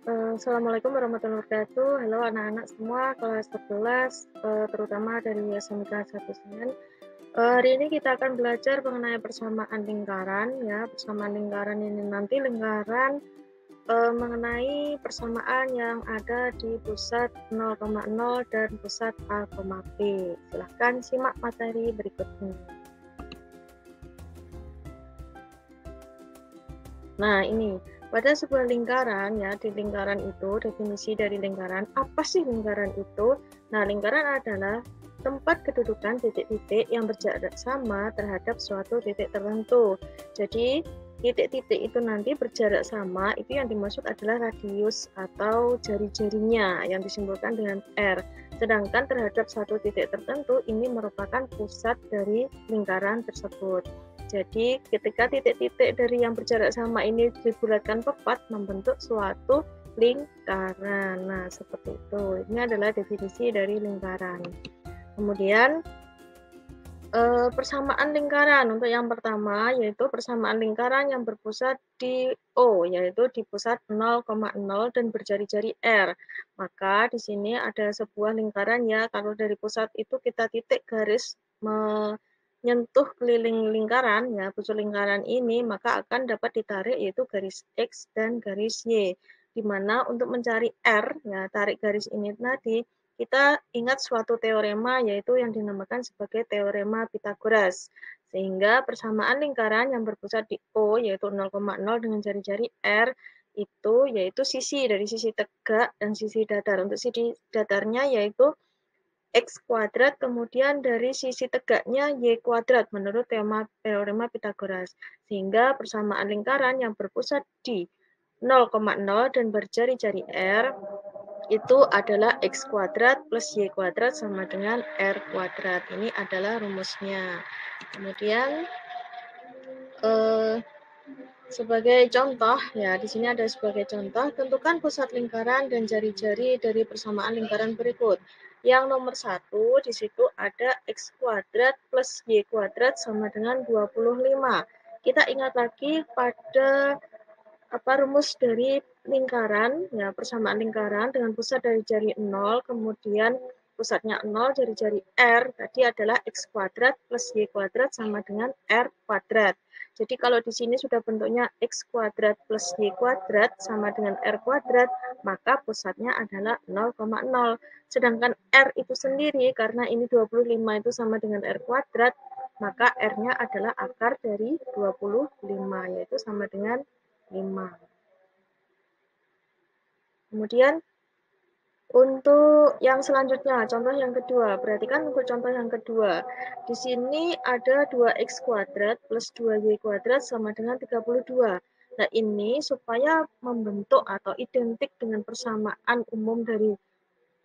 Assalamualaikum warahmatullahi wabarakatuh. Halo anak-anak semua kelas 11, terutama dari SMK 1 Senen. Hari ini kita akan belajar mengenai persamaan lingkaran ya. Persamaan lingkaran ini nanti lingkaran mengenai persamaan yang ada di pusat 0,0 dan pusat A, B. Silahkan simak materi berikut ini. Nah, ini pada sebuah lingkaran ya, di lingkaran itu definisi dari lingkaran, apa sih lingkaran itu? Nah, lingkaran adalah tempat kedudukan titik-titik yang berjarak sama terhadap suatu titik tertentu. Jadi, titik-titik itu nanti berjarak sama, itu yang dimaksud adalah radius atau jari-jarinya yang disimbolkan dengan R. Sedangkan terhadap satu titik tertentu, ini merupakan pusat dari lingkaran tersebut. Jadi ketika titik-titik dari yang berjarak sama ini dibulatkan pepat membentuk suatu lingkaran. Nah, seperti itu. Ini adalah definisi dari lingkaran. Kemudian persamaan lingkaran untuk yang pertama yaitu persamaan lingkaran yang berpusat di O, yaitu di pusat 0,0 dan berjari-jari R. Maka di sini ada sebuah lingkaran ya, kalau dari pusat itu kita titik garis menyentuh keliling lingkaran ya, pusat lingkaran ini maka akan dapat ditarik yaitu garis X dan garis Y. Di mana untuk mencari R ya, tarik garis ini tadi kita ingat suatu teorema yaitu yang dinamakan sebagai teorema Pythagoras. Sehingga persamaan lingkaran yang berpusat di O yaitu 0,0 dengan jari-jari R itu yaitu sisi dari sisi tegak dan sisi datar. Untuk sisi datarnya yaitu X kuadrat, kemudian dari sisi tegaknya Y kuadrat menurut teorema Pythagoras. Sehingga persamaan lingkaran yang berpusat di 0,0 dan berjari-jari R itu adalah X kuadrat plus Y kuadrat sama dengan R kuadrat. Ini adalah rumusnya. Kemudian sebagai contoh, ya di sini ada sebagai contoh, tentukan pusat lingkaran dan jari-jari dari persamaan lingkaran berikut. Yang nomor 1, di situ ada X kuadrat plus Y kuadrat sama dengan 25. Kita ingat lagi pada rumus dari lingkaran, ya persamaan lingkaran dengan pusat dari jari 0, kemudian pusatnya 0, jari-jari R, tadi adalah X kuadrat plus Y kuadrat sama dengan R kuadrat. Jadi kalau di sini sudah bentuknya X kuadrat plus Y kuadrat sama dengan R kuadrat, maka pusatnya adalah 0,0. Sedangkan R itu sendiri, karena ini 25 itu sama dengan R kuadrat, maka R-nya adalah akar dari 25, yaitu sama dengan 5. Kemudian untuk yang selanjutnya, contoh yang kedua. Perhatikan untuk contoh yang kedua. Di sini ada 2x kuadrat plus 2y kuadrat sama dengan 32. Nah, ini supaya membentuk atau identik dengan persamaan umum dari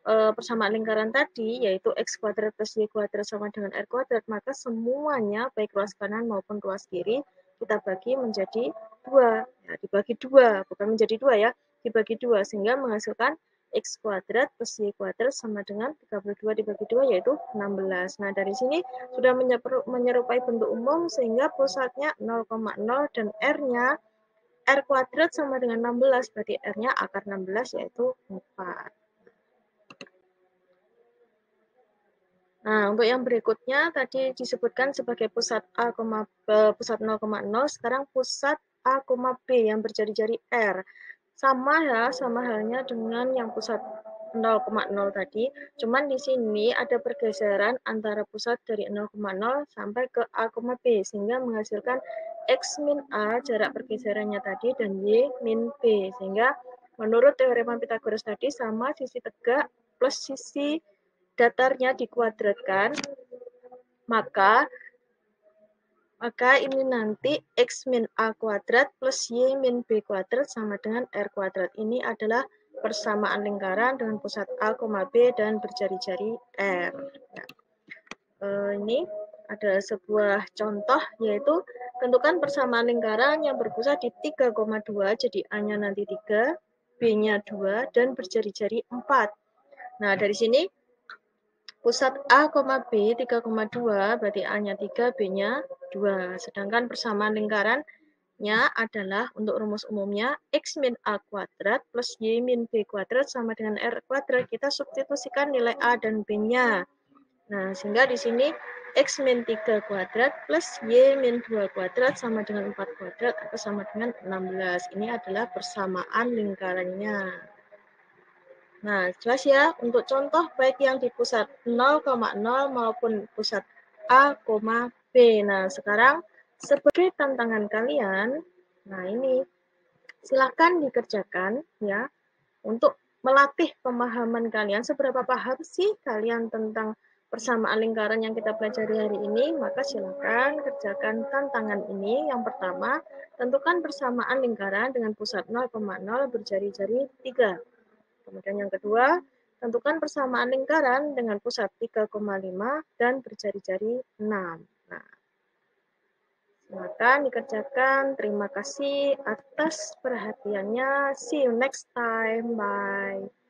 persamaan lingkaran tadi, yaitu x kuadrat plus y kuadrat sama dengan r kuadrat, maka semuanya, baik ruas kanan maupun ruas kiri, kita bagi menjadi 2. Ya, dibagi 2, bukan menjadi 2 ya, dibagi 2, sehingga menghasilkan x kuadrat plus y kuadrat sama dengan 32 dibagi 2 yaitu 16. Nah, dari sini sudah menyerupai bentuk umum sehingga pusatnya 0,0 dan R-nya R kuadrat sama dengan 16, berarti R-nya akar 16 yaitu 4. Nah, untuk yang berikutnya tadi disebutkan sebagai pusat A, pusat 0,0, sekarang pusat A, B yang berjari-jari R. Sama ya, sama halnya dengan yang pusat 0,0 tadi, cuman di sini ada pergeseran antara pusat dari 0,0 sampai ke A, B, sehingga menghasilkan X min A, jarak pergeserannya tadi, dan Y min B, sehingga menurut teorema Pythagoras tadi sama sisi tegak plus sisi datarnya dikuadratkan, maka ini nanti X min A kuadrat plus Y min B kuadrat sama dengan R kuadrat. Ini adalah persamaan lingkaran dengan pusat A, B dan berjari-jari R. Ya. Ini ada sebuah contoh, yaitu tentukan persamaan lingkaran yang berpusat di 3,2, jadi A-nya nanti 3, B-nya 2, dan berjari-jari 4. Nah, dari sini pusat A, B 3,2, berarti A-nya 3, B-nya 2. Sedangkan persamaan lingkaran nya adalah untuk rumus umumnya X min A kuadrat plus Y min B kuadrat sama dengan R kuadrat. Kita substitusikan nilai A dan B-nya. Nah, sehingga di sini X min 3 kuadrat plus Y min 2 kuadrat sama dengan 4 kuadrat atau sama dengan 16. Ini adalah persamaan lingkarannya. Nah, jelas ya, untuk contoh baik yang di pusat 0,0 maupun pusat A, B. Nah, sekarang sebagai tantangan kalian, nah ini silakan dikerjakan ya untuk melatih pemahaman kalian. Seberapa paham sih kalian tentang persamaan lingkaran yang kita pelajari hari ini? Maka silakan kerjakan tantangan ini. Yang pertama, tentukan persamaan lingkaran dengan pusat 0,0 berjari-jari 3. Kemudian yang kedua, tentukan persamaan lingkaran dengan pusat 3,5 dan berjari-jari 6. Nah, silakan dikerjakan. Terima kasih atas perhatiannya. See you next time. Bye.